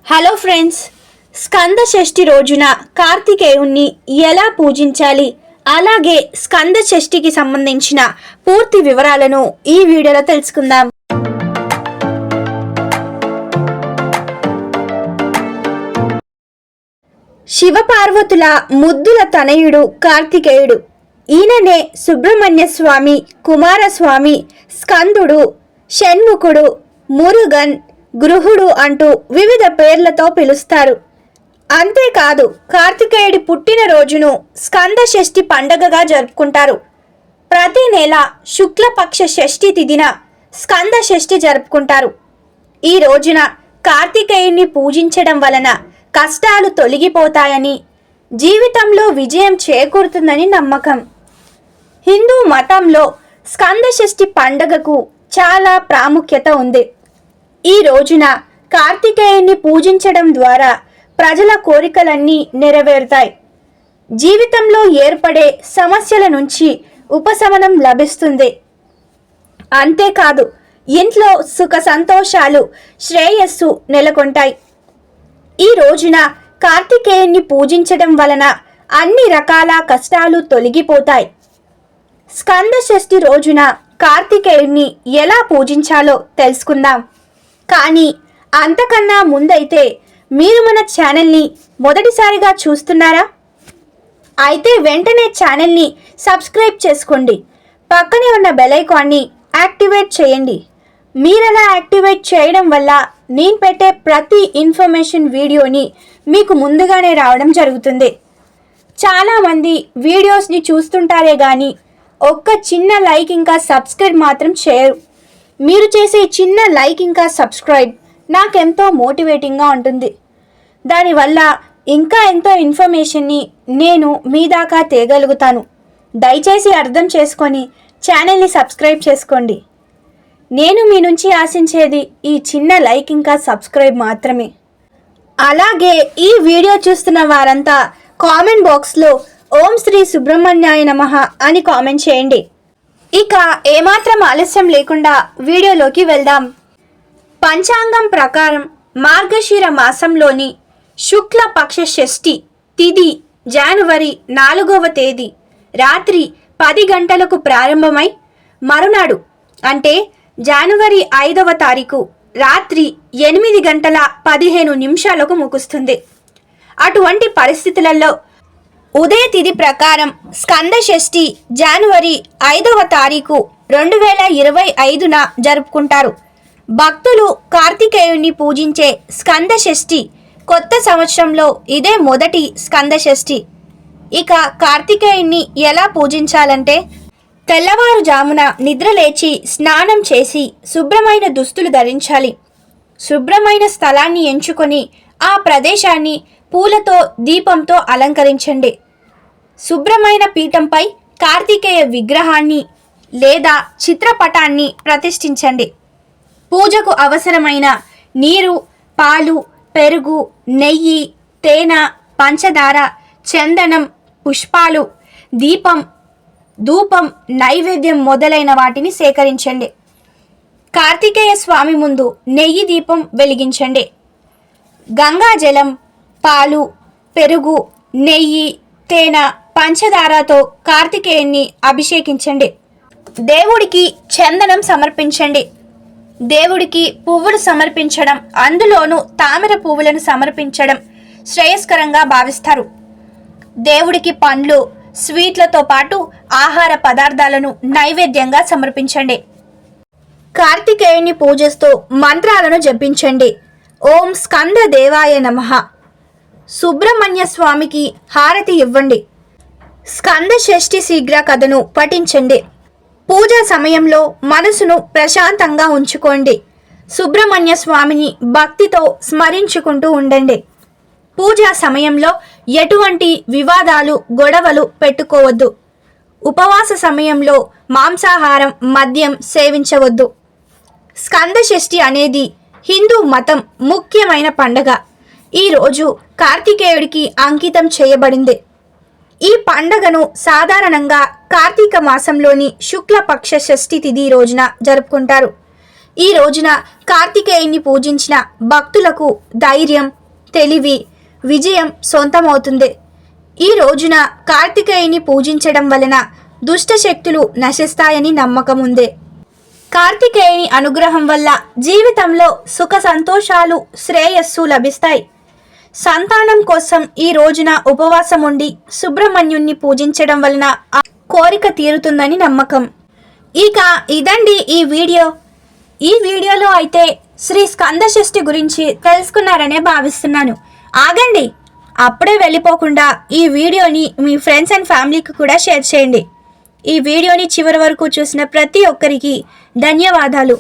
Hello friends, Skanda షష్ఠి రోజున కార్తికేయుణ్ణి ఎలా పూజించాలి, అలాగే స్కంద షష్ఠికి సంబంధించిన పూర్తి వివరాలను ఈ వీడియోలో తెలుసుకుందాం. శివపార్వతుల ముద్దుల తనయుడు కార్తికేయుడు. ఈయననే సుబ్రహ్మణ్య స్వామి, కుమారస్వామి, స్కందుడు, షణ్ముఖుడు, మురుగన్, గృహుడు అంటూ వివిధ పేర్లతో పిలుస్తారు. అంతేకాదు, కార్తికేయుడి పుట్టినరోజును స్కంద షష్ఠి పండగగా జరుపుకుంటారు. ప్రతి నెల శుక్లపక్ష షష్ఠి తిథిన స్కంద షష్ఠి జరుపుకుంటారు. ఈ రోజున కార్తికేయుడిని పూజించడం వలన కష్టాలు తొలగిపోతాయని, జీవితంలో విజయం చేకూరుతుందని నమ్మకం. హిందూ మతంలో స్కంద షష్ఠి పండగకు చాలా ప్రాముఖ్యత ఉంది. ఈ రోజున కార్తికేయుని పూజించడం ద్వారా ప్రజల కోరికలన్నీ నెరవేరుతాయి. జీవితంలో ఏర్పడే సమస్యల నుంచి ఉపశమనం లభిస్తుంది. అంతేకాదు, ఇంట్లో సుఖ సంతోషాలు, శ్రేయస్సు నెలకొంటాయి. ఈ రోజున కార్తికేయుని పూజించడం వలన అన్ని రకాల కష్టాలు తొలగిపోతాయి. స్కంద షష్ఠి రోజున కార్తికేయుని ఎలా పూజించాలో తెలుసుకుందాం. కానీ అంతకన్నా ముందైతే మీరు మన ఛానల్ని మొదటిసారిగా చూస్తున్నారా? అయితే వెంటనే ఛానల్ని సబ్స్క్రైబ్ చేసుకోండి. పక్కనే ఉన్న బెల్ ఐకాన్ని యాక్టివేట్ చేయండి. మీరలా యాక్టివేట్ చేయడం వల్ల నేను పెట్టే ప్రతి ఇన్ఫర్మేషన్ వీడియోని మీకు ముందుగానే రావడం జరుగుతుంది. చాలామంది వీడియోస్ని చూస్తుంటారే కానీ ఒక్క చిన్న లైక్ ఇంకా సబ్స్క్రైబ్ మాత్రం చేయరు. మీరు చేసే చిన్న లైక్ ఇంకా సబ్స్క్రైబ్ నాకెంతో మోటివేటింగ్గా ఉంటుంది. దానివల్ల ఇంకా ఎంతో ఇన్ఫర్మేషన్ని నేను మీ దాకా తేగలుగుతాను. దయచేసి అర్థం చేసుకొని ఛానల్ని సబ్స్క్రైబ్ చేసుకోండి. నేను మీ నుంచి ఆశించేది ఈ చిన్న లైక్ ఇంకా సబ్స్క్రైబ్ మాత్రమే. అలాగే ఈ వీడియో చూస్తున్న వారంతా కామెంట్ బాక్స్లో ఓం శ్రీ సుబ్రహ్మణ్యాయ నమః అని కామెంట్ చేయండి. ఇక ఏమాత్రం ఆలస్యం లేకుండా వీడియోలోకి వెళ్దాం. పంచాంగం ప్రకారం మార్గశిర మాసంలోని శుక్ల పక్ష షష్ఠి తిథి జనవరి 4వ తేదీ రాత్రి 10 గంటలకు ప్రారంభమై మరునాడు అంటే జనవరి 5వ తారీఖు రాత్రి 8 గంటల 15 నిమిషాలకు ముగుస్తుంది. అటువంటి పరిస్థితులలో ఉదయ తిథి ప్రకారం స్కంద షష్ఠి జనవరి 5వ తారీఖు 2025న జరుపుకుంటారు. భక్తులు కార్తికేయుని పూజించే స్కంద షష్ఠి కొత్త సంవత్సరంలో ఇదే మొదటి స్కంద షష్ఠి. ఇక కార్తికేయుని ఎలా పూజించాలంటే, తెల్లవారుజామున నిద్రలేచి స్నానం చేసి శుభ్రమైన దుస్తులు ధరించాలి. శుభ్రమైన స్థలాన్ని ఎంచుకొని ఆ ప్రదేశాన్ని పూలతో, దీపంతో అలంకరించండి. శుభ్రమైన పీఠంపై కార్తికేయ విగ్రహాన్ని లేదా చిత్రపటాన్ని ప్రతిష్ఠించండి. పూజకు అవసరమైన నీరు, పాలు, పెరుగు, నెయ్యి, తేనె, పంచదార, చందనం, పుష్పాలు, దీపం, ధూపం, నైవేద్యం మొదలైన వాటిని సేకరించండి. కార్తికేయ స్వామి ముందు నెయ్యి దీపం వెలిగించండి. గంగాజలం, పాలు, పెరుగు, నెయ్యి, తేనె, పంచదారతో కార్తికేయుని అభిషేకించండి. దేవుడికి చందనం సమర్పించండి. దేవుడికి పువ్వులు సమర్పించడం, అందులోనూ తామర పువ్వులను సమర్పించడం శ్రేయస్కరంగా భావిస్తారు. దేవుడికి పండ్లు, స్వీట్లతో పాటు ఆహార పదార్థాలను నైవేద్యంగా సమర్పించండి. కార్తికేయుని పూజిస్తూ మంత్రాలను జపించండి. ఓం స్కంద దేవాయ నమః. సుబ్రహ్మణ్య స్వామికి హారతి ఇవ్వండి. స్కంద షష్ఠి శీఘ్ర కథను పఠించండి. పూజా సమయంలో మనసును ప్రశాంతంగా ఉంచుకోండి. సుబ్రహ్మణ్య స్వామిని భక్తితో స్మరించుకుంటూ ఉండండి. పూజా సమయంలో ఎటువంటి వివాదాలు, గొడవలు పెట్టుకోవద్దు. ఉపవాస సమయంలో మాంసాహారం, మద్యం సేవించవద్దు. స్కంద షష్ఠి అనేది హిందూ మతం ముఖ్యమైన పండగ. ఈరోజు కార్తికేయుడికి అంకితం చేయబడింది. ఈ పండగను సాధారణంగా కార్తీక మాసంలోని శుక్లపక్ష షష్ఠి తిథి రోజున జరుపుకుంటారు. ఈ రోజున కార్తికేయుని పూజించిన భక్తులకు ధైర్యం, తెలివి, విజయం సొంతమవుతుంది. ఈ రోజున కార్తికేయుని పూజించడం వలన దుష్ట శక్తులు నశిస్తాయని నమ్మకం ఉంది. కార్తికేయుని అనుగ్రహం వల్ల జీవితంలో సుఖ సంతోషాలు, శ్రేయస్సు లభిస్తాయి. సంతానం కోసం ఈ రోజున ఉపవాసం ఉండి సుబ్రహ్మణ్యుణ్ణి పూజించడం వలన ఆ కోరిక తీరుతుందని నమ్మకం. ఇక ఇదండి ఈ వీడియోలో అయితే శ్రీ స్కంద షష్ఠి గురించి తెలుసుకున్నారనే భావిస్తున్నాను. ఆగండి, అప్పుడే వెళ్ళిపోకుండా ఈ వీడియోని మీ ఫ్రెండ్స్ అండ్ ఫ్యామిలీకి కూడా షేర్ చేయండి. ఈ వీడియోని చివరి వరకు చూసిన ప్రతి ఒక్కరికి ధన్యవాదాలు.